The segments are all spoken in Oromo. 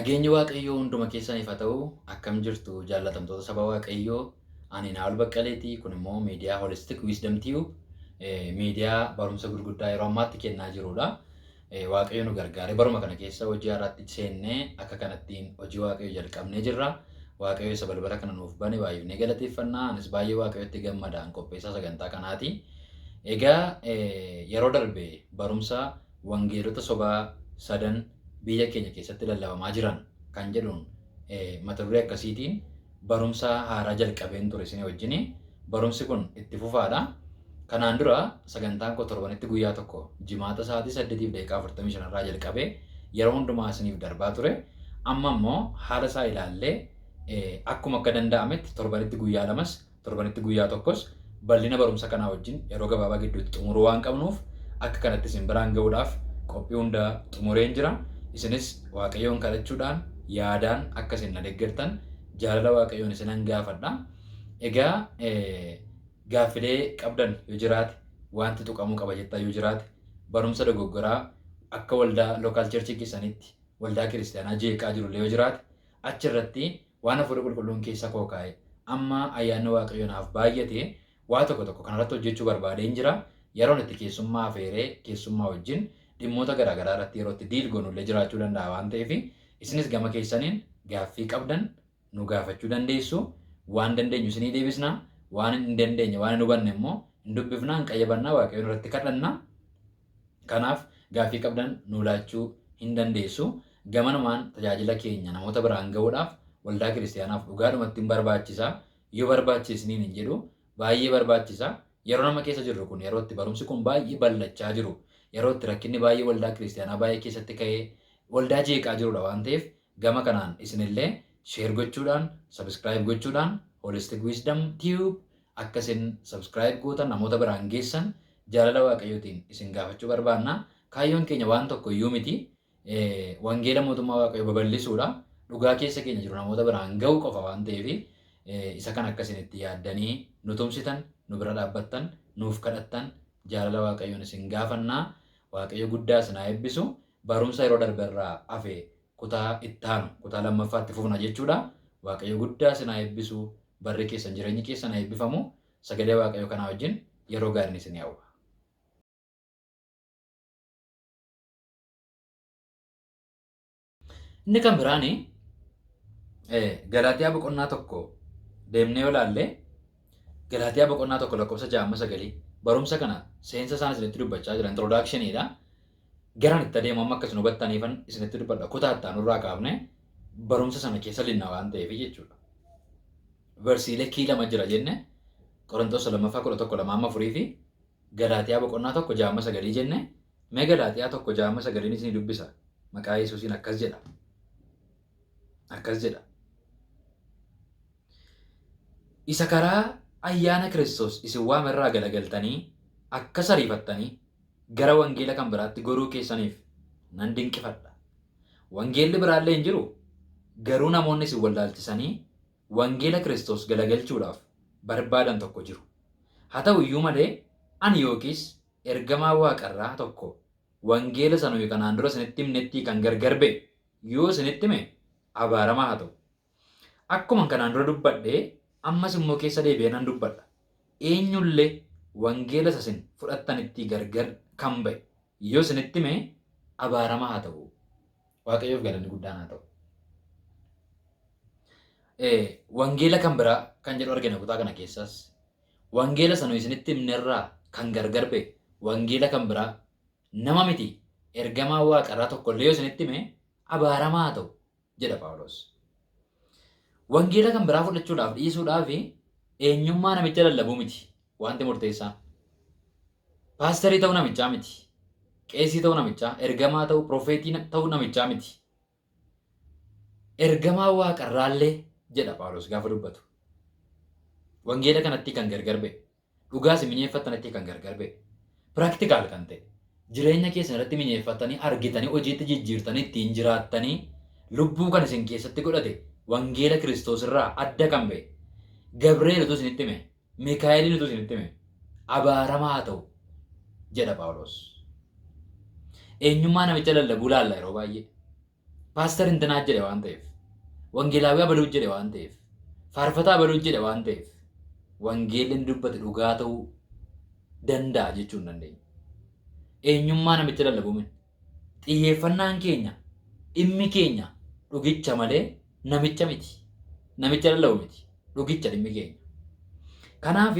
Nageenyi Waaqayyoo hunduma keessaniif haa ta'u, akkam jirtu jaallatamtoota saba Waaqayyoo. Ani Naa'ol Baqqaleetii. Kun immoo miidiyaa Holistic Wisdom Tube, miidiyaa barumsa gurguddaa yeroo ammaatti kennaa jirudha. Waaqayyo nu gargaare baruma kana keessa hojii haaraatti seennee akka kanattiin hojii Waaqayyo jalqabnee jirra. Waaqayyo isa balbala kana nuuf bane baay'ee galateeffannaa. Anis baay'ee Waaqayyotti gammadaan qopheessaa sagantaa kanaati. Egaa yeroo darbe barumsa wangeelota sobaa sadan biyya keenya keessatti lallabamaa jiran kan jedhuun mata duree akkasiitiin barumsa haaraa jalqabeen ture isin wajjin. Barumsi kun itti fufaadha. Kanaan dura sagantaan koo torbanitti guyyaa tokko jimaata sa'aatii 8:45 irraa jalqabee yeroo hundumaa isiniif darbaa ture. Amma immoo haala isaa ilaallee akkuma akka danda'ametti torbanitti guyyaa lamas torbanitti guyyaa tokkos bal'ina barumsa kanaa wajjin yeroo gabaabaa gidduutti xumuruu waan qabnuuf akka kanatti isin biraan ga'uudhaaf qophii hunda xumureen jira. Isinis Waaqayyoon kadhachuudhaan yaadaan akka isin na deeggartan jaalala Waaqayyoon isinan gaafadha. Egaa gaaffilee qabdan yoo jiraate, wanti tuqamuu qaba jettan yoo jiraate, barumsa dogoggoraa akka waldaa lookaal cherchii keessanitti waldaa kiristaanaa jeeqaa jirullee yoo jiraate achirratti waan hafuura qulqulluun keessa koo kaa'e amma ayyaanni Waaqayyoo naaf baay'ate waa tokko kanarratti hojjechuu barbaadeen jira. Yeroon itti keessummaa afeeree keessummaa wajjin dhimmoota garaagaraa irratti yeroo itti diil goonullee jiraachuu danda'a waan ta'eef isinis gama keessaniin gaaffii qabdan nu gaafachuu dandeessu. Waan dandeenyu isinii deebisna. Waan hin dandeenye waan hin hubanne immoo hin dubbifnaa, hin qayyabannaa, Waaqayyoon irratti kadhanna. Kanaaf gaaffii qabdan nu laachuu hin dandeessu. Gamanumaan tajaajila keenya namoota biraan ga'uudhaaf waldaa kiristaanaaf dhugaadhumatti hin barbaachisa. Yoo barbaachisniin hin jedhu baay'ee barbaachisa. Yeroo nama keessa jirru kun yeroo itti barumsi kun baay'ee bal'achaa jiru, yeroo itti rakkinni baay'ee waldaa kiristaanaa baay'ee keessatti ka'ee waldaa jeeqaa jirudha waan ta'eef gama kanaan isinillee sheer gochuudhaan, subscribe gochuudhaan Holistic Wisdom Tube akka isin subscribe gootan namoota biraan geessan jaalala Waaqayyootiin isin gaafachuu barbaanna. Kaayyoon keenya waan tokko iyyuu miti. Wangeela mootummaa Waaqayyoo babal'isuudha. Dhugaa keessa keenya jiru namoota biraan ga'uu qofa waan ta'eef isa kan akka isin itti yaaddanii nu tumsitan, nu bira dhaabbattan, nuuf kadhattan jaalala Waaqayyoon isin gaafannaa. Waaqayyo guddaa isin haa eebbisu. Barumsa yeroo darbe irraa hafe kutaa ittaanu kutaa lammaffaatti fufna jechuudha. Waaqayyo guddaa isin haa eebbisu. Barri keessan jireenyi keessan haa eebbifamu. Sagalee Waaqayyo kanaa wajjin yeroo gaariin isin hawwa. Inni kan biraani Galaatiyaa boqonnaa tokko deemnee yoo ilaalle Galaatiyaa boqonnaa tokko lakkoofsa 6-9 barumsa kana seensa isaan isinitti dubbachaa jiran introductionidha. Garaan itti adeemu amma akkas hubattaniifan isinitti dubbadha. Kutaa ittaanurraa kaafne barumsa sana keessa linna waan ta'eef jechuudha. Versiilee kii lama jira jenne Qorontos 2:11-4 fi Galaatiyaa boqonnaa tokko 6-9 jenne. Mee Galaatiyaa tokko 6-9 isin dubbisa. Maqaa Yesuusiin akkas jedha. Akkas jedha. Isa karaa ayyaana Kiristoos isin waamerraa galagaltanii akka sariifattanii gara wangeela kan biraatti goruu keessaniif nan dinqifadha. Wangeelli biraallee hin jiru. Garuu namoonni isin wallaalchisanii wangeela Kiristoos galagalchuudhaaf barbaadan tokko jiru. Haa ta'u iyyuu malee ani yookiis ergamaa waaqarraa tokko wangeela sana kanaan dura isinitti himnetti kan gargar ba'e yoo isinitti hime abaaramaa haa ta'u. Akkuma kanaan dura dubbadhee ammas immoo keessa deebi'ee nan dubbadha. Eenyullee wangeela isin fudhattanitti gargar kan ba'e yoo isinitti hime abaaramaa haa ta'u. Waaqayyoof galanni guddaan haa ta'u. Wangeela kan biraa kan jedhu argina kutaa kana keessas. Wangeela sana isinitti himnerraa kan gargar ba'e wangeela kan biraa nama miti ergamaa waaqarraa tokkollee yoo isinitti hime abaaramaa haa ta'u jedha Phaawulos. Wangeela kan biraa fudhachuudhaaf dhiisuudhaaf eenyummaa namicha lallabuu miti wanti murteessaa. Paasterii ta'uu namichaa miti. Qeesii ta'uu namichaa, ergamaa ta'uu, profeetii ta'uu namichaa miti. Ergamaa waaqarraallee jedha Phaawulos gaafa dubbatu. Wangeela kanatti kan gargar ba'e, dhugaas mi'eeffatanitti kan gargar ba'e, piraktikaal kan ta'e, jireenya keessan irratti mi'eeffatanii argitanii hojiitti jijjiirtanii ittiin jiraattanii lubbuu kan isin keessatti godhate wangeela Kiristoos irraa adda kan ba'e. Gabreel utuu isinitti hime, Mikaa'eliin utuu isinitti hime abaaramaa haa ta'u jedha Phaawulos. Eenyummaa namicha lallabuu laalla yeroo baay'ee. Paaster intanaa jedhe waan ta'eef, wangeelaawii abaluu jedhe waan ta'eef, faarfataa abaluu jedhe waan ta'eef, wangeelli inni dubbate dhugaa ta'uu danda'a jechuu hin dandeenya. Eenyummaa namicha lallabuumin. Xiyyeeffannaan keenya, dhimmi keenya dhugicha malee namicha miti. Namicha lallabu miti. Dhugicha dhimmi keenya. Kanaaf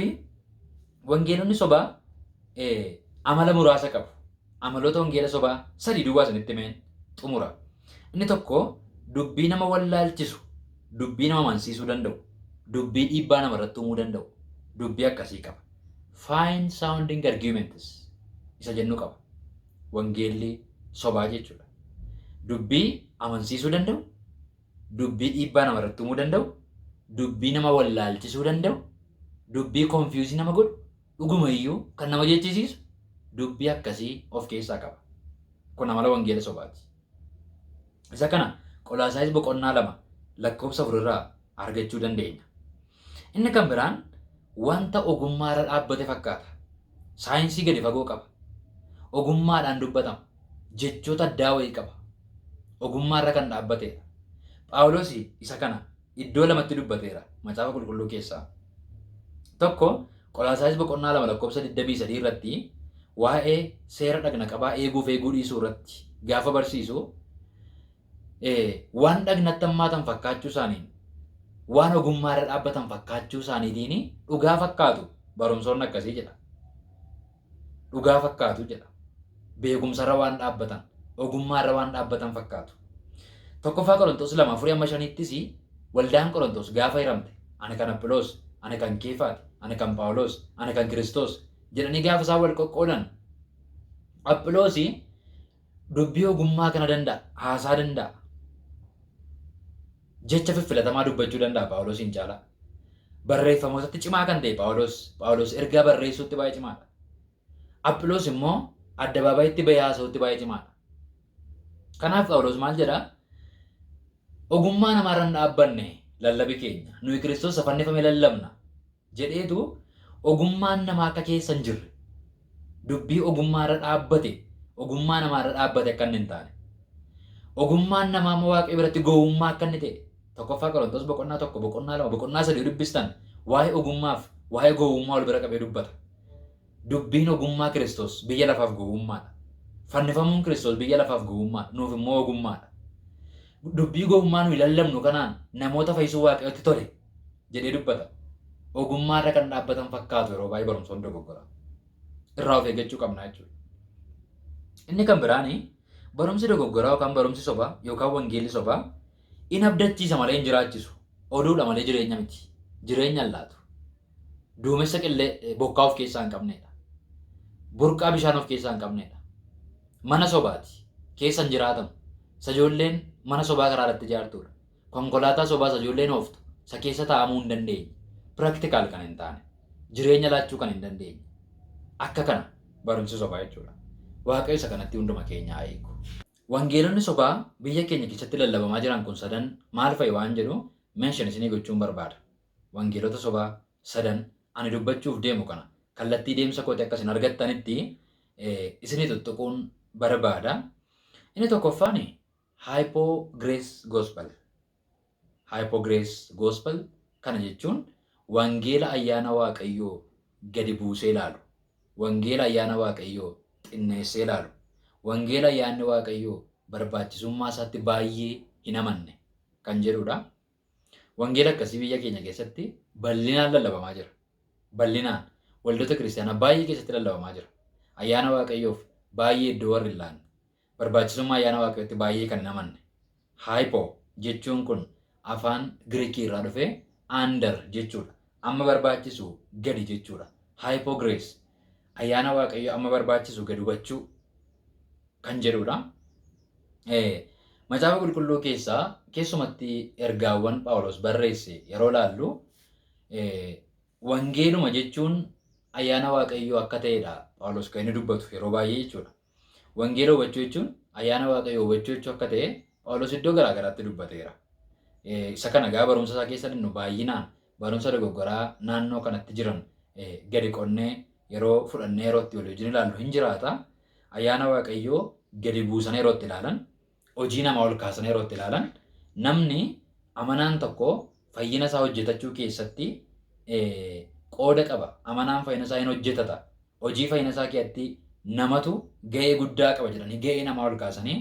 wangeelonni sobaa amala muraasa qabu. Amaloota wangeela sobaa sadii duwwaa sanitti meen xumura. Inni tokko dubbii nama wallaalchisu, dubbii nama amansiisuu danda'u, dubbii dhiibbaa namarratti uumuu danda'u, dubbii akkasii qaba. Fine sounding arguments isa jennu qaba. Wangeelli sobaa jechuudha. Dubbii amansiisuu danda'u, dubbii dhiibbaa namarratti uumuu danda'u, dubbii nama wallaalchisuu danda'u, dubbii konfiyuusii nama godhu, dhuguma iyyuu kan nama jechisiisu dubbii akkasii of keessaa qaba. Kun amala wangeela sobaati. Isa kana Qolaasaayis boqonnaa 2 lakkoofsa 4 irraa argachuu dandeenya. Inni kan biraan wanta ogummaarra dhaabbate fakkaata. Saayinsii gadi fagoo qaba. Ogummaadhaan dubbatama. Jechoota addaa wayii qaba. Ogummaarra kan dhaabbateedha. Phaawulos isa kana iddoo lamatti dubbateera macaafa qulqulluu keessaa. Tokko Qolaasaayis boqonnaa 2 lakkoofsa 23 irratti waa'ee seera dhagna qabaa eeguu dhiisuu irratti gaafa barsiisu waan dhagnatti hammaatan fakkaachuu isaaniin waan ogummaarra dhaabbatan fakkaachuu isaaniitiin dhugaa fakkaatu barumsoonni akkasii jedha. Dhugaa fakkaatu jedha. Beekumsarra waan dhaabbatan, ogummaarra waan dhaabbatan fakkaatu. Tokkoffaa Qorontos 2:4-5 waldaan Qorontos gaafa hiramte ani kan Aphiloos, ani kan Keefaati, ani kan Phaawulos, ani kan Kiristoos jedhanii gaafa isaan wal qoqqoodan Aphiloos dubbii ogummaa kana danda'a, haasaa danda'a. Jecha fiffilatamaa dubbachuu danda'a Phaawulosiin caalaa. Barreeffamootatti cimaa kan ta'e Phaawulos ergaa barreessuutti baay'ee cimaadha. Aphiloos immoo addabaabayitti bahee haasa'uutti baay'ee cimaadha. Kanaaf Phaawulos maal jedhaa? Ogummaa namaarra hin dhaabbanne lallabi keenya nuyi Kiristoos fannifame lallabna jedheetu ogummaan namaa akka keessa hin jirre dubbii ogummaarra dhaabbate ogummaa namaarra dhaabbate akka inni hin taane ogummaan namaa amma Waaqayyo biratti gowwummaa akka inni ta'e tokkoffaa Qorontos boqonnaa 1 boqonnaa 2 boqonnaa 3 dubbistan waa'ee ogummaaf waa'ee gowwummaa wal bira qabee dubbata. Dubbiin ogummaa Kiristoos biyya lafaaf gowwummaadha. Fannifamuun Kiristoos biyya lafaaf gowwummaadha. Nuuf immoo ogummaadha. Dubbii gowwummaa nuyi lallabnu kanaan namoota fayyisuu Waaqayyotti tole jedhee dubbata. Ogummaarra kan dhaabbatan fakkaatu yeroo baay'ee barumsoonni dogoggora. Irraa of eeggachuu qabna jechuudha. Inni kan biraani barumsi dogoggoraa yookaan barumsi sobaa yookaan wangeelli sobaa in abdachiisa malee hin jiraachisu. Oduudha malee jireenya miti. Jireenya laatu. Duumessa qillee bokkaa of keessaa hin qabneedha. Burqaa bishaan of keessaa hin qabneedha. Mana sobaati. Keessa hin jiraatamu. Sajoolleen mana sobaa karaa irratti ijaartudha. Konkolaataa sobaa sajoolleen ooftu. Isa keessa taa'amuu hin dandeenye. Practical kan hin taane. Jireenya laachuu kan hin dandeenye. Akka kana barumsi sobaa jechuudha. Waaqayyo isa kanatti hunduma keenya haa eegu. Wangeelonni sobaa biyya keenya keessatti lallabamaa jiran kun sadan maal fa'i waan jedhu mention isinii gochuun barbaada. Wangeelota sobaa sadan ani dubbachuuf deemu kana kallattii deemsa kooti akkasin argattanitti isinii tuttuquun barbaada. Inni tokkoffaan Hypo Grace Gospel. Hypo Grace Gospel kana jechuun wangeela ayyaana Waaqayyoo gadi buusee ilaalu. Wangeela ayyaana Waaqayyoo xinneessee ilaalu. Wangeela ayyaanni Waaqayyoo barbaachisummaa isaatti baay'ee hin amanne kan jedhudha. Wangeela akkasii biyya keenya keessatti bal'inaan lallabamaa jira. Bal'inaan waldoota kiristaanaa baay'ee keessatti lallabamaa jira. Ayyaana Waaqayyoof baay'ee iddoo warri hin laanne. Barbaachisummaa ayyaana Waaqayyootti baay'ee kan hin amanne. Hypo jechuun kun afaan Giriikii irraa dhufee under jechuudha. Amma barbaachisu gadi jechuudha. Hypo Grace ayyaana Waaqayyoo amma barbaachisu gadi hubachuu kan jedhudha. Macaafa qulqulluu keessaa keessumatti ergaawwan Phaawulos barreesse yeroo laallu wangeeluma jechuun ayyaana Waaqayyoo akka ta'edha Phaawulos kan inni dubbatu yeroo baay'ee jechuudha. Wangeela hubachuu jechuun ayyaana Waaqayyoo hubachuu jechuu akka ta'e Phaawulos iddoo garaa garaatti dubbateera. Isa kana gaa barumsa isaa keessa nu baay'inaan barumsa dogoggoraa naannoo kanatti jiran gadi qonnee yeroo fudhannee yeroo itti wal wajjin ilaallu hin jiraata. Ayyaana Waaqayyoo gadi buusan yeroo itti ilaalan hojii namaa ol kaasan yeroo itti ilaalan namni amanaan tokko fayyina isaa hojjetachuu keessatti qooda qaba. Amanaan fayyina isaa hin hojjetata. Hojii fayyina isaa keessatti namatu ga'ee guddaa qaba jedhanii ga'ee namaa ol kaasanii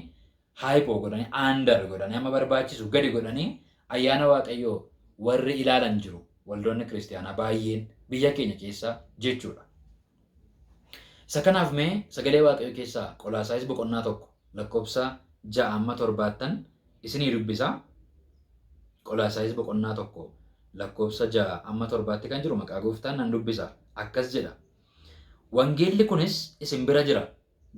haayipoo godhanii aandar godhanii amma barbaachisu gadi godhanii ayyaana waaqayyoo warri ilaalan jiru. Waldoonni kiristaanaa baay'een biyya keenya keessaa jechuudha. Isa kanaaf mee sagalee waaqayyoo keessaa Qolaasaayis boqonnaa 1 lakkoofsa 6-7 isinii dubbisaa. Qolaasaayis boqonnaa 1 lakkoofsa 6-7 kan jiru maqaa gooftaan nan dubbisa. Akkas jedha. Wangeelli kunis isin bira jira.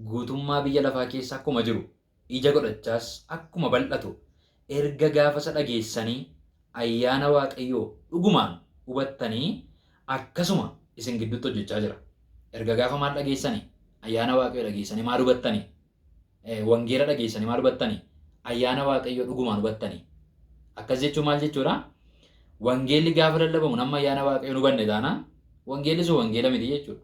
Guutummaa biyya lafaa keessa akkuma jiru, ija godhachaas akkuma bal'atu, erga gaafasa dhageessanii ayyaana waaqayyoo dhugumaan hubattanii akkasuma isin gidduutti hojjechaa jira. Erga gaafa maal dhageessanii ayyaana waaqayyoo dhageessanii maal hubattanii? Wangeela dhageessanii maal hubattanii? Ayyaana waaqayyoo dhugumaan hubattanii. Akkas jechuun maal jechuudha? Wangeelli gaafa lallabamu nama ayyaana waaqayyoo hubanne taanaan wangeelli sun wangeela miti jechuudha.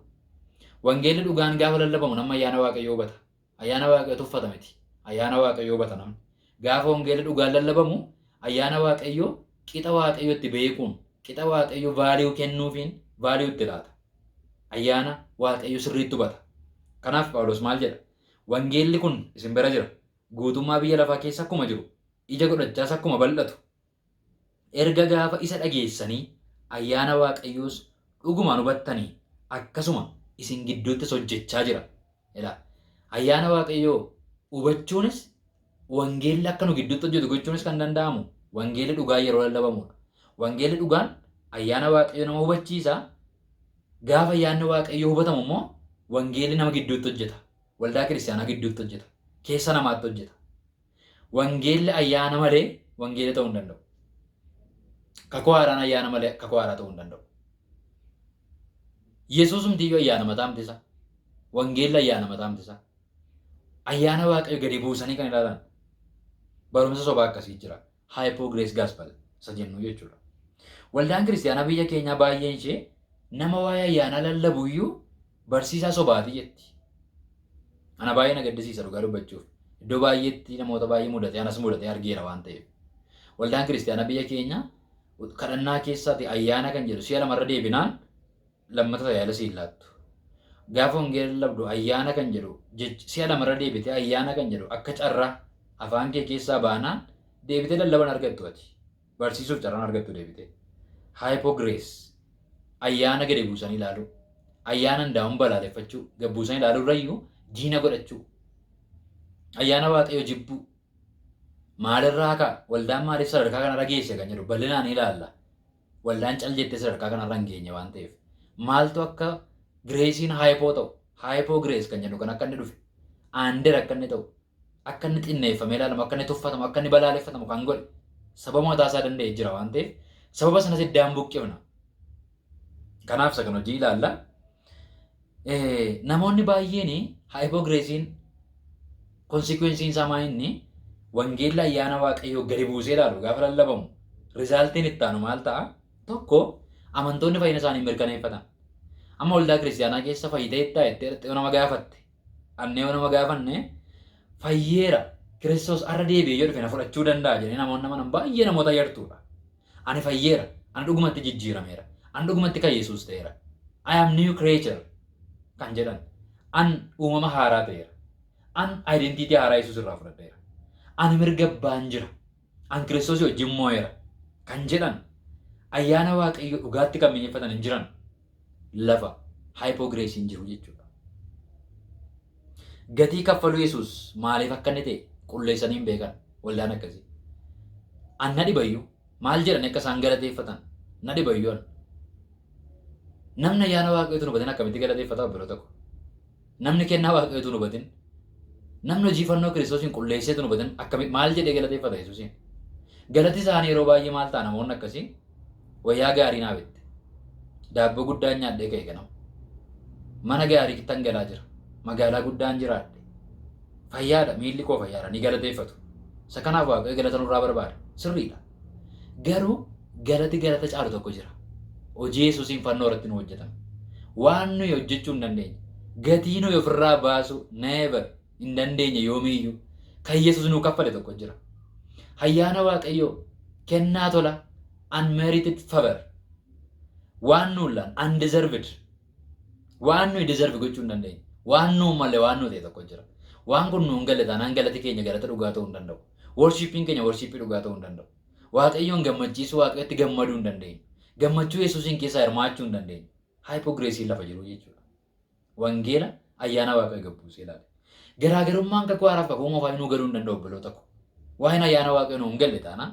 Wangeelli dhugaan gaafa lallabamu nama ayyaana waaqayyoo hubata. Ayyaana waaqayyoo tuffata miti. Ayyaana waaqayyoo hubata namni. Gaafa wangeelli dhugaan lallabamu ayyaana waaqayyoo qixa waaqayyoo itti beekuun, qixa waaqayyoo vaaliyuu kennuufiin vaaliyuu itti laata. Ayyaana waaqayyoo sirriitti hubata. Kanaaf Phaawulos maal jedha? Wangeelli kun isin bira jira. Guutummaa biyya lafaa keessa akkuma jiru, ija godhachaas akkuma bal'atu. Erga gaafa isa dhageessanii ayyaana waaqayyoos dhugumaan hubattanii akkasuma isin gidduuttis hojjechaa jira. Ayyaana waaqayyoo hubachuunis wangeelli akka nu gidduutti hojjetu gochuunis kan danda'amu wangeelli dhugaa yeroo lallabamudha. Wangeelli dhugaan ayyaana waaqayyoo nama hubachiisa. Gaafa ayyaanni waaqayyoo hubatamu immoo wangeelli nama gidduutti hojjeta. Waldaa kiristaanaa gidduutti hojjeta. Keessa namaatti hojjeta. Wangeelli ayyaana malee wangeela ta'uu hin danda'u. Kakuu haaraan ayyaana malee kakuu haaraa ta'uu hin danda'u. Yesuusumtiyyuu ayyaana mataa miti isaa. Wangeelli ayyaana mataa miti isaa. Ayyaana waaqayyoo gadi buusanii kan ilaalan barumsa sobaa akkasii jira. Hypo Grace Gospel isa jennu jechuudha. Waldaan kiristaanaa biyya keenyaa baay'een ishee nama waa'ee ayyaanaa lallabuyyuu barsiisaa sobaati jetti. Ana baay'ee na gaddisiisa dhugaa dubbachuuf. Iddoo baay'eetti namoota baay'ee mudate anas mudate argeera waan ta'eef. Waldaan kiristaanaa biyya keenyaa kadhannaa keessaati ayyaana kan jedhu si'a lamarra deebinaan lammata tajaajila siin laattu. Gaafa wangeela lallabdu ayyaana kan jedhu si'a lamarra deebitee ayyaana kan jedhu akka carraa afaan kee keessaa baanaan deebitee lallaban argattu ati. Barsiisuuf carraan argattu deebitee. Hypo Grace ayyaana gadi buusanii ilaalu. Ayyaana hundaa'uun balaaleffachuu gadi buusanii ilaaluu irrayyuu diina godhachuu. Ayyaana waaqayyoo jibbuu. Maalirraa ka'a? Waldaan maaliif sadarkaa kanarra geesse kan jedhu bal'inaan ilaalla. Waldaan cal jettee sadarkaa kanarra hin geenye waan ta'eef. Maaltu akka Gireesiin haayipoo ta'u? Haayipoo Girees kan jedhu kan akka inni dhufe. Aandeer akka inni ta'u. Akka inni xinneeffamee ilaalamu, akka inni tuffatamu, akka inni balaaleffatamu kan godhe. Sababa mataa isaa danda'ee jira waan ta'eef sababa sanas iddaan buqqifna. Kanaaf isa kan hojii ilaalla. Namoonni baay'een haayipoo Gireesiin konsikweensiin isaa maa inni wangeelli ayyaana waaqayyoo gadi buusee ilaalu gaafa lallabamu rizaaltiin itti aanu maal ta'a? Tokko amantoonni fayyina isaanii mirkaneeffatan. Amma waldaa kiristaanaa keessa fayyitee itti jettee nama gaafatte. Annee yoo nama gaafanne fayyeera Kiristoos arra deebi'ee yoo dhufe na fudhachuu danda'a jedhanii namoonni amanan baay'ee namoota yartuudha. Ani fayyeera, ani dhugumatti jijjiirameera, ani dhugumatti kan Yesuus ta'eera. I am new creature kan jedhan. An uumama haaraa ta'eera. An identiitii haaraa Yesuus irraa fudhadheera. Ani mirga abbaan jira. An Kiristoos wajjin moo'eera kan jedhan ayyaana waaqayyoo dhugaatti kan mi'eeffatan hin jiran lafa Hypo Grace hin jiru jechuudha. Gatii kaffaluu Yesuus maaliif akka inni ta'e qulleessanii hin beekan waldaan akkasii. An na dhibayyuu maal jedhan akka isaan galateeffatan na dhibayyuu namni ayyaana waaqayyootu nu hubatin akkamitti galateeffata biroo tokko. Namni kennaa waaqayyootu nu hubatin. Namni hojii fannoo Kiristoosiin qulleesseetu nu hubatin akkamitti maal jedhee galateeffata Yesuusiin. Galati isaanii yeroo baay'ee maal ta'a namoonni akkasii wayyaa gaarii naa bitte. Daabboo guddaan nyaadhee ka'e ganama. Mana gaarii kittan galaa jira. Magaalaa guddaan jiraadhe. Fayyaadha miilli koo fayyaadha ni galateeffatu. Isa kanaaf waaqayyo galata nurraa barbaada. Sirriidha. Garuu galati galata caalu tokko jira. Hojii Yesuusiin fannoo irratti nu hojjetame. Waan nuyi hojjechuu hin dandeenye. Gatii nuyi ofirraa baasu never hin dandeenye yoomiyyuu. kan Yesuus nuu kaffale tokko jira. Ayyaana Waaqayyoo kennaa tola unmerited favor waan nuulaan undeserved waan nuyi deserve gochuu hin dandeenye waan nuu malee waan nu ta'e tokko jira. Waan kun nuun galle taanaan galati keenya galata dhugaa ta'uu hin danda'u. Worshipiin keenya worshipii dhugaa ta'uu hin danda'u. Waaqayyoon gammachiisuu Waaqayyotti gammaduu hin dandeenye. Gammachuu Yesuusiin keessaa hirmaachuu hin dandeenye. Hypocrisiin lafa jiru jechuudha. Wangeela ayyaana Waaqayyoo gabbuusee ilaale. Garaagarummaan kakuu haaraaf kakuu moofaa nuu galuu hin danda'u obboloota ko. Waa'een ayyaana Waaqayyoo nuun galle taanaan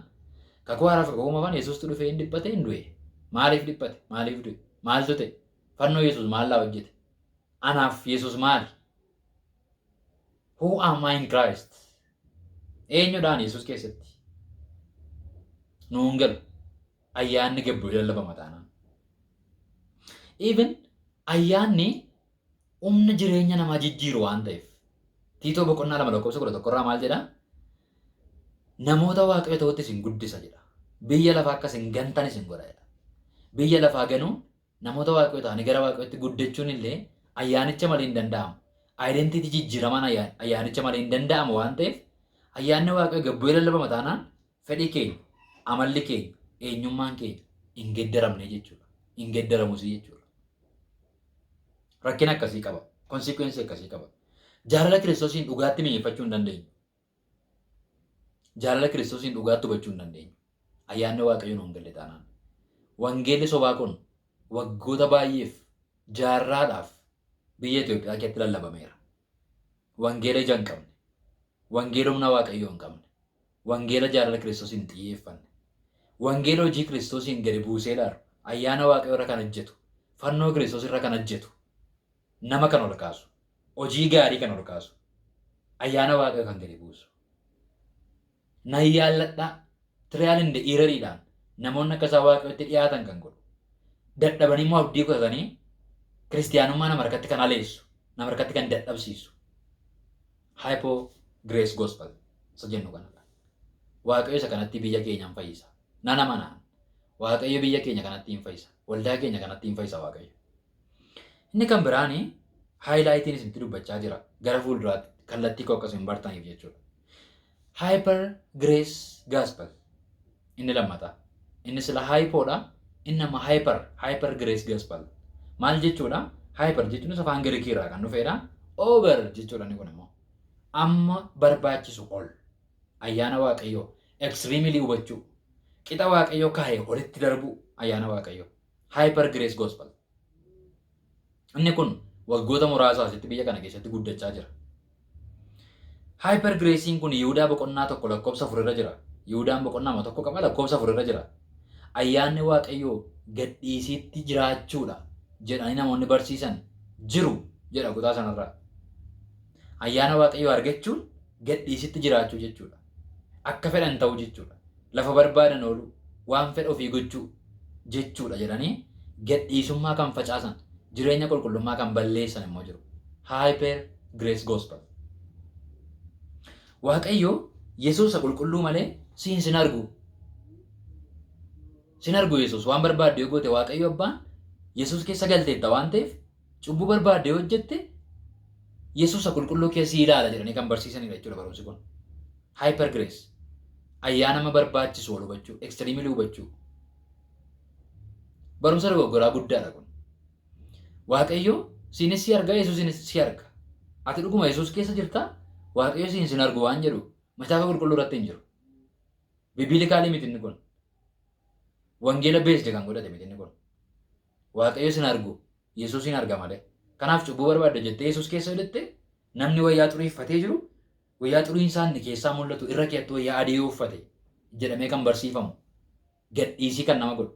kakuu haaraaf kakuu moofaan Yesuustu dhufee hin dhiphate hin du'e. Maaliif dhiphate? Maaliif du'e? Maaltu ta'e? Fannoo Yesuus maal laa hojjete? Anaaf Yesuus maali? Who am I in Christ? Eenyudhaan Yesuus keessatti nuun galu ayyaanni gabbuusee lallabama taanaan. Even ayyaanni humna jireenya namaa jijjiiru waan ta'eef Tiitoo boqonnaa 2:11 maal jedha? Namoota Waaqayyo ta'utti isin guddisa jedha. Biyya lafaa akka isin gantan isin godha jedha. Biyya lafaa ganuu namoota Waaqayyo ta'anii gara Waaqayyotti guddachuun illee ayyaanicha malee hin danda'amu. Identity jijjiiramaan ayyaanicha malee hin danda'amu waan ta'eef ayyaanni Waaqayyo gabbuusee lallabama taanaan fedhii keenya, amalli keenya, eenyummaan keenya hin geddaramne jechuudha. Hin geddaramus jechuudha. Rakkina akkasii qaba. Consequence akkasii qaba. Jaalala Kiristoosiin dhugaatti mi'eeffachuu hin dandeenyu. Jaalala Kiristoosiin dhugaatti hubachuu hin dandeenyu. Ayyaanni Waaqayyo nuun galle taanaan. Wangeelli sobaa kun waggoota baay'eef jaarraadhaaf biyya Itoophiyaa keessatti lallabameera. Wangeela ija hin qabne. Wangeela humna Waaqayyoo hin qabne. Wangeela jaalala Kiristoosiin hin xiyyeeffanne. Wangeela hojii Kiristoosiin gadi buusee ilaalu. Ayyaana Waaqayyoo irra kan hojjetu. Fannoo Kiristoos irra kan hojjetu. Nama kan ol kaasu. Hojii gaarii kan ol kaasu. Ayyaana Waaqayyoo kan gadi buusu. Nan yaalladhaa tiriyaal hin dhiirariidhaan namoonni akka isaa Waaqayyootti dhiyaatan kan godhu. Dadhabanii immoo abdii kutatanii kiristiyaanummaa nama harkatti kan aleessu. Nama harkatti kan dadhabsiisu. Hypo Grace Gospel isa jennu kanadha. Waaqayyo isa kanatti biyya keenya hin fayyisa. Nana manaan Waaqayyo biyya keenya kanatti hin fayyisa. Waldaa keenya kanatti hin fayyisa Waaqayyo. Inni kan biraani haayilaayitiin isinitti dubbachaa jira. Gara fuulduraatti kallattii koo akkasuma hin bartaniif jechuudha. Hyper Grace Gospel inni lammataa. Inni sila hypoodha. Inni amma hyper Grace Gospel. Maal jechuudha? Hyper jechuun afaan Giriikii irraa kan dhufedha. Over jechuudha inni kun immoo. Amma barbaachisu ol. Ayyaana Waaqayyoo extremely hubachuu. Qixa Waaqayyoo kaa'ee olitti darbuu ayyaana Waaqayyoo. Hyper Grace Gospel. Inni kun waggoota muraasa asitti biyya kana keessatti guddachaa jira. Hyper Gracein kun Yihudaa boqonnaa 1 lakkoofsa 4 irra jira. Yihudaan boqonnaa 1 qaba lakkoofsa 4 irra jira. Ayyaanni Waaqayyoo gadhiisitti jiraachuudha jedhanii namoonni barsiisan jiru jedha kutaa sanarraa. Ayyaana Waaqayyoo argachuun gadhiisitti jiraachuu jechuudha. Akka fedhan ta'uu jechuudha. Lafa barbaadan oolu waan fedha ofii gochuu jechuudha jedhanii gadhiisummaa kan facaasan jireenya qulqullummaa kan balleessan immoo jiru. Hyper Grace Gospel. Waaqayyoo Yesuusa qulqulluu malee sin argu. Sin argu Yesuus waan barbaadde yoo goote Waaqayyo abbaan Yesuus keessa galteetta waan ta'eef cubbuu barbaadde yoo hojjette Yesuusa qulqulluu keessi ilaala jedhanii kan barsiisanidha jechuudha barumsi kun. Hyper Grace. Ayyaana nama barbaachisu ol hubachuu, extremely hubachuu. Barumsa dogoggoraa guddaadha kun. Waaqayyo sinis si arga, Yesuusinis si arga. Ati dhuguma Yesuus keessa jirtaa? Waaqayyo sin argu waan jedhu macaafa qulqulluu irratti hin jiru. Bibilikaalii miti inni kun. Wangeela beesde kan godhate miti inni kun. Waaqayyo sin argu, Yesuusin arga malee. Kanaaf cubbuu barbaadde jettee Yesuus keessa hidhatte namni wayyaa xurii uffatee jiru wayyaa xuriin isaanii keessaa mul'atu irra keettoo wayyaa adii uffate jedhamee kan barsiifamu gadhiisii kan nama godhu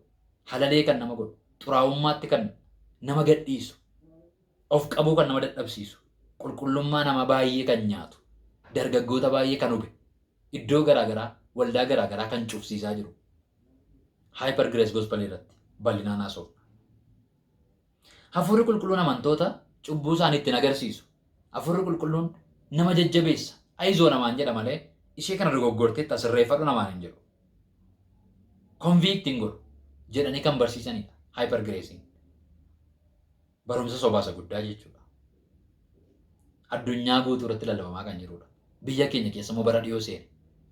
halalee kan nama godhu xuraa'ummaatti kan nama gadhiisu of qabuu kan nama dadhabsiisu qulqullummaa nama baay'ee kan nyaatu dargaggoota baay'ee kan hube iddoo garaagaraa waldaa garaagaraa kan cufsiisaa jiru. Hyper Grace Gospel irratti bal'inaan haasofna. Hafuurri qulqulluun amantoota cubbuu isaanii ittiin agarsiisu. Hafuurri qulqulluun nama jajjabeessa. Ayizoo namaan jedha malee ishee kana dogoggorteetti asirreeffadhu namaan hin jedhu. Convicting godhu jedhanii kan barsiisanidha. Hyper Gracein. Barumsa sobaasa guddaa jechuudha. Addunyaa guutuu irratti lallabamaa kan jirudha. biyya keenya keessa immoo bara dhiyoo seene.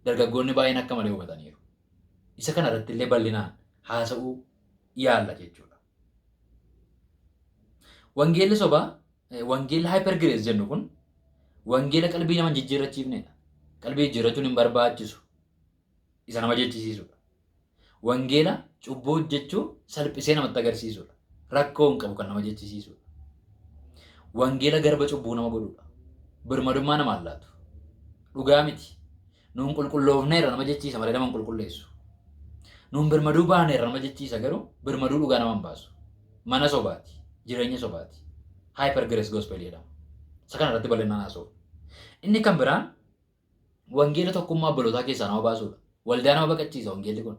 Dargaggoonni baay'een akka malee hubataniiru. Isa kana irratti illee bal'inaan haasa'uu yaalla jechuudha. Wangeelli sobaa, wangeelli hypergrace jennu kun wangeela qalbii nama jijjiirrachiifnedha. Qalbii jijjiirrachuun hin barbaachisu. Isa nama jechisiisudha. Wangeela cubbuu hojjechuu salphisee namatti agarsiisudha. Rakkoo hin qabu kan nama jechisiisudha. Wangeela garba cubbuu nama godhudha. Birmadummaa nama allaatu. Dhugaa miti. Nuun qulqulloofneerra nama jechiisa malee nama hin qulqulleessu. Nuun birmaduu baaneerra nama jechiisa garuu birmaduu dhugaa nama hin baasu. Mana sobaati. Jireenya sobaati. Hyper grace gospel jedhama. Isa kana irratti bal'inaan haasa'u. Inni kan biraan wangeela tokkummaa obbolotaa keessaa nama baasudha. Waldaa nama baqachiisa wangeelli kun.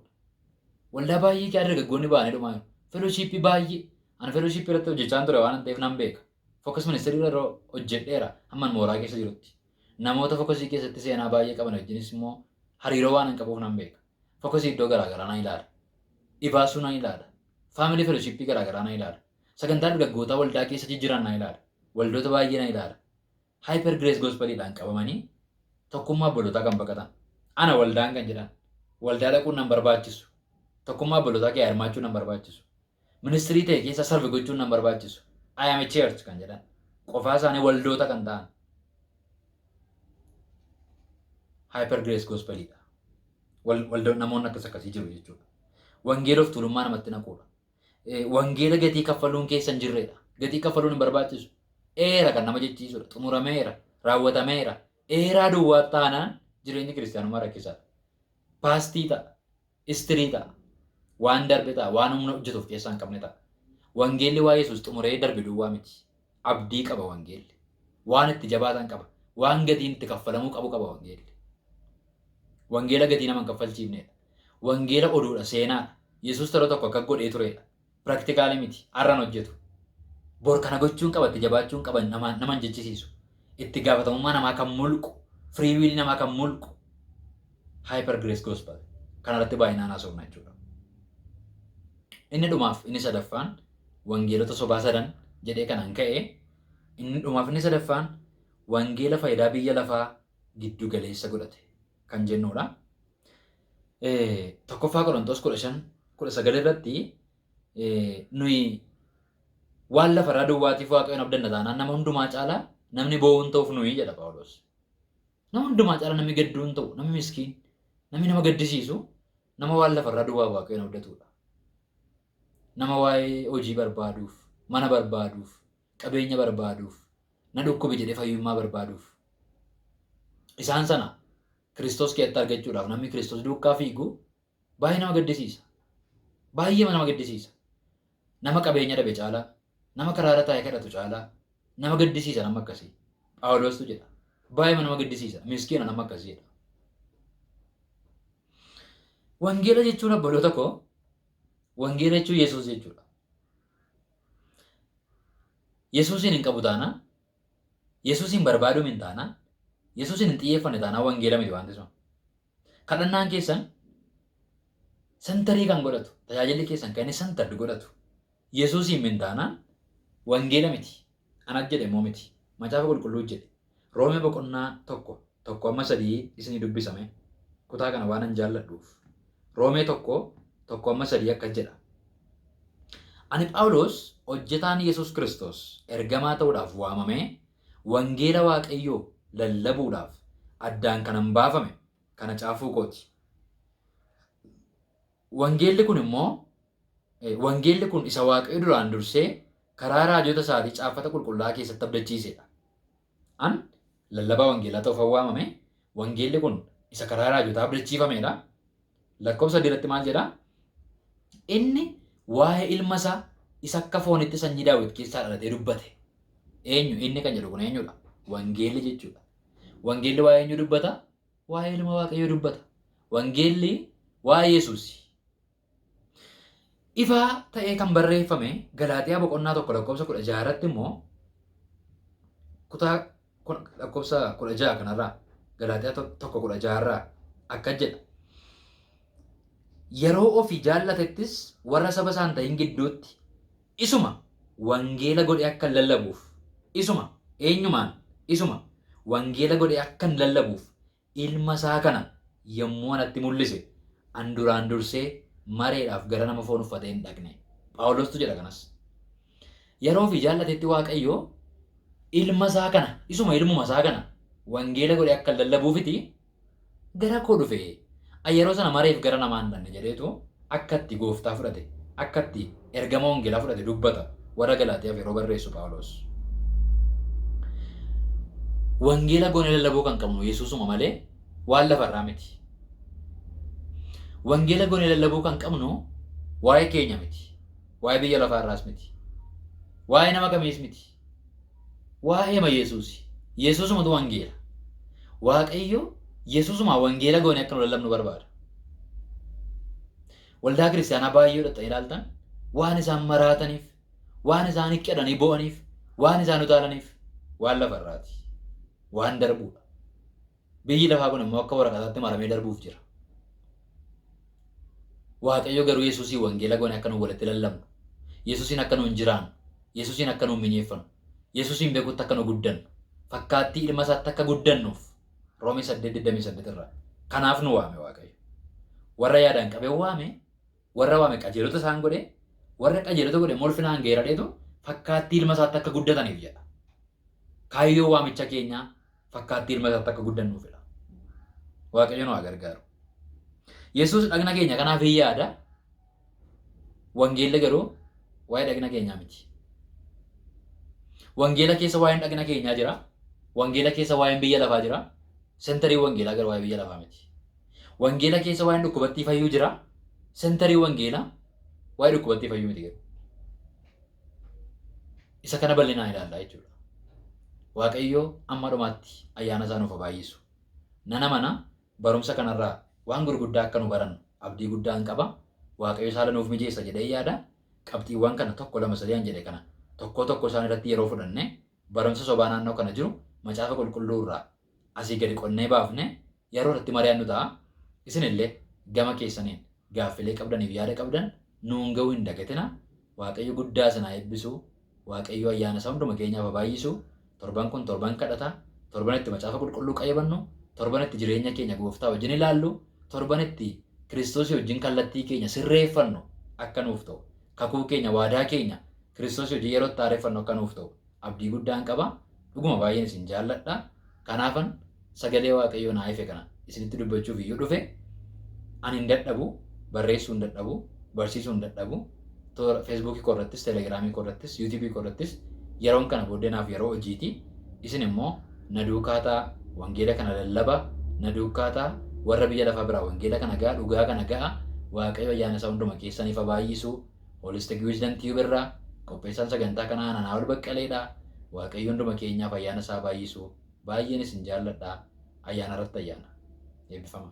Waldaa baay'ee kee dargaggoonni ba'anii dhumaa jiru. Fellowshippii baay'ee. Ani fellowshippii irratti hojjechaa ture waan ta'eef nan beeka. Focus ministeerii irra hojjedheera hamman mooraa keessa jirutti. Namoota focusii keessatti seenaa baay'ee qaban wajjinis immoo hariiroo waan hin qabuuf nan beeka. Focusii iddoo garaagaraa nan ilaala. Ibaasuu nan ilaala. Family fellowshippii garaagaraa nan ilaala. Sagantaa dargaggootaa waldaa keessa jijjiiran nan ilaala. Waldoota baay'ee nan ilaala. Hyper grace gospeliidhaan qabamanii tokkummaa obbolotaa kan baqatan. Ana waldaan kan jedhan. Waldaa dhaquun nan barbaachisu. Tokkummaa obbolotaa kee hirmaachuu nan barbaachisu. Ministirii ta'e keessa sarve gochuun nan barbaachisu. I am a church kan jedhan. Qofaa isaanii waldoota kan ta'an. Hyper grace gospeliidha. Waldoon namoonni akkas akkasii jiru jechuudha. Wangeela of tuulummaa namatti naquudha. Wangeela gatii kaffaluun keessa hin jirredha. Gatii kaffaluun hin barbaachisu. Eera kan nama jechiisudha. Xumurameera. Raawwatameera. Eeraa duwwaa taanaan jireenyi kiristaanummaa rakkisaadha. Paastii ta'a. Istirii ta'a. Waan darbe ta'a. Waan humna hojjetuuf keessaa hin qabne ta'a. Wangeelli waa Yesuus xumuree darbe duwwaa miti. Abdii qaba wangeelli. Waan itti jabaatan qaba. Waan gatiin itti kaffalamuu qabu qaba wangeelli. Wangeela gatii nama hin kaffalchiifnedha. Wangeela oduudha, seenaadha. Yesuus yeroo tokko akka godhee turedha. Piraaktikaali miti. Har'an hojjetu. Bor kana gochuun qaba, itti jabaachuun qaba nama hin jechisiisu. Itti gaafatamummaa namaa kan mulqu, free will namaa kan mulqu. Hyper grace gospel. Kanarratti baay'inaan haasofna jechuudha. Inni dhumaaf inni sadaffaan wangeelota sobaa sadan jedhee kanaan ka'e. Inni dhumaaf inni sadaffaan wangeela faayidaa biyya lafaa giddu galeessa godhate kan jennudha. Tokkoffaa Qorontos 15:19 irratti nuyi waan lafarraa duwwaatiif waaqayyoon abdanna taanaan nama hundumaa caalaa namni boo'uun ta'uuf nuyi jedha Phaawulos. Nama hundumaa caalaa namni gadduun ta'u, namni miskiin, namni nama gaddisiisu, nama waan lafarraa duwwaa waaqayyoon abdatudha. Nama waa'ee hojii barbaaduuf, mana barbaaduuf, qabeenya barbaaduuf, na dhukkube jedhee fayyummaa barbaaduuf. Isaan sana Kiristoos keessatti argachuudhaaf namni Kiristoos duukaa fiigu baay'ee nama gaddisiisa. Baay'ee nama gaddisiisa. Nama qabeenya dhabe caalaa, nama karaarra taa'ee kadhatu caalaa, nama gaddisiisa nama akkasii. Phaawulostu jedha. Baay'ee nama gaddisiisa. Miskiina nama akkasiidha. Wangeela jechuun obboloota koo, wangeela jechuun Yesuus jechuudha. Yesuusin hin qabu taanaan, Yesuusin barbaaduu hin taanaan, Yesuusin hin xiyyeeffanne taanaan wangeela miti wanti sun. Kadhannaan keessan santarii kan godhatu, tajaajilli keessan kan inni santarri godhatu. Yesuusin hin taanaan wangeela miti. Anas jedhe immoo miti. Macaafa qulqulluu jedhe. Roomee boqonnaa 1:3 isinii dubbisame. Kutaa kana waan an jaalladhuuf. Roomee 1:3 akkas jedha. Ani Phaawulos hojjetaan Yesuus Kiristoos ergamaa ta'uudhaaf waamamee wangeela Waaqayyoo lallabuudhaaf addaan kanan baafame kana caafuu kooti. Wangeelli kun immoo wangeelli kun isa Waaqayyo duraan dursee karaa raajota isaatii caafata qulqullaa'aa keessatti abdachiisedha. An lallabaa wangeelaa ta'uuf waamame wangeelli kun isa karaa raajotaa abdachiifamedha. Lakkoofsa 8 maal jedha? Inni waa'ee ilma isaa isa akka foonitti sanyii Daawit keessaa dhalatee dubbate. Eenyu? Inni kan jedhu kun eenyudha? Wangeelli jechuudha. Wangeelli waa'ee eenyu dubbata? Waa'ee ilma Waaqayyoo dubbata. Wangeelli waa'ee Yesuusi. Ifaa ta'ee kan barreeffame Galaatiyaa boqonnaa 1:16 irratti immoo kutaa lakkoofsa 16 kanarraa Galaatiyaa 1:16 irraa akkas jedha. Yeroo ofii jaallatettis warra saba isaan ta'in gidduutti isuma wangeela godhe akka lallabuuf isuma eenyumaan isuma wangeela godhee akkan lallabuuf ilma isaa kana yommuu anatti mul'ise an duraan dursee mareedhaaf gara nama foon uffatee hin dhaqne. Phaawulostu jedha kanas. Yeroo fi jaallatetti Waaqayyo ilma isaa kana isuma ilmuma isaa kana wangeela godhee akka lallabuufiti gara koo dhufe. Yeroo sana mareef gara namaa hin dhanne jedheetu akkatti gooftaa fudhate akkatti ergama wangeelaa fudhate dubbata warra Galaatiyaaf yeroo barreessu Phaawulos. Wangeela goone lallabuu kan qabnu Yesuusuma malee waan lafarraa miti. Wangeela goone lallabuu kan qabnu waa'ee keenya miti. Waa'ee biyya lafaarraas miti. Waa'ee nama kamiis miti. Waa'ee ma Yesuusi. Yesuusumatu wangeela. Waaqayyo Yesuusuma wangeela goone akka nu lallabnu barbaada. Waldaa kiristaanaa baay'ee dhaqxanii ilaaltan waan isaan maraataniif, waan isaan hiqqadhanii bo'aniif, waan isaan utaalaniif waan lafarraati. Waan darbuudha. Biyyi lafaa kun immoo akka waraqataatti maramee darbuuf jira. Waaqayyo garuu Yesuusii wangeela goone akka nu walitti lallabnu. Yesuusiin akka nu hin jiraannu. Yesuusiin akka nu hin minyeeffannu. Yesuusiin beekutti akka nu guddannu. Fakkaattii ilma isaatti akka guddannuuf. Roomee 8:28 irraa. Kanaaf nu waame Waaqayyo. Warra yaadaan qabee waame, warra waame qajeelota isaan godhe, warra qajeelota godhe molfinaan geeradheetu fakkaattii ilma isaatti akka guddataniif jedha. Kaayyoo waamicha keenyaa fakkaattii ilma isaatti akka guddannuufidha. Waaqayyo nu haa gargaaru. Yesuus dhagna keenya kanaaf hin yaada. Wangeelli garuu waa'ee dhagna keenyaa miti. Wangeela keessa waa'een dhagna keenyaa jira. Wangeela keessa waa'een biyya lafaa jira. Sentarii wangeelaa garuu waa'ee biyya lafaa miti. Wangeela keessa waa'een dhukkubattii fayyuu jira. Sentarii wangeelaa waa'ee dhukkubattii fayyuu miti garuu. Isa kana bal'inaan ilaallaa jechuudha. Waaqayyo amma dhumaatti ayyaana isaa nuuf baay'isu. Nana mana barumsa kanarraa waan gurguddaa akka nu barannu abdii guddaan qaba. Waaqayyo saala nuuf mijeessa jedhee yaada. Qabxiiwwan kana tokko lama sadii jedhe kana tokko isaan irratti yeroo fudhanne barumsa sobaa naannoo kana jiru macaafa qulqulluu irraa asii gadi qonnee baafne yeroo irratti mari'annu ta'a. Isinillee gama keessaniin gaaffilee qabdaniif yaada qabdan nuun ga'uu hin dagatina. Waaqayyo guddaa sanaa eebbisu. Waaqayyo ayyaana isaa hunduma keenyaaf baay'isu. Torban kun torban kadhata. Torban itti macaafa qulqulluu qayyabannu. Torban itti jireenya keenya gooftaa wajjin ilaallu. Torban itti Kiristoosii wajjin kallattii keenya sirreeffannu akka nuuf ta'u. Kakuu keenya waadaa keenya Kiristoosii wajjin yeroo itti haareffannu akka nuuf ta'u. Abdii guddaan qaba. Dhuguma baay'een isin jaalladha. Kanaafan sagalee Waaqayyoo naa ife kana isinitti dubbachuuf iyyuu dhufe. Ani hin dadhabu, barreessuu hin dadhabu, barsiisuu hin dadhabu. Feesbuukii koo irrattis, teelegiraamii koo irrattis, yuutuubii koo irrattis yeroon kana booddeenaaf yeroo hojiiti. Isin immoo na duukaa ta'a wangeela kana lallaba, na duukaa ta'a warra biyya lafaa biraa wangeela kana ga'a, dhugaa kana ga'a. Waaqayyo ayyaana isaa hunduma keessaniif baay'isu. Holistic Wisdom Tube irraa qopheessaan sagantaa kanaa Naanaawol Baqqaleedha. Waaqayyo hunduma keenyaaf ayyaana isaa baay'isu. Baay'een isin jaalladha. Ayyaana irratti ayyaana. Eebbifama.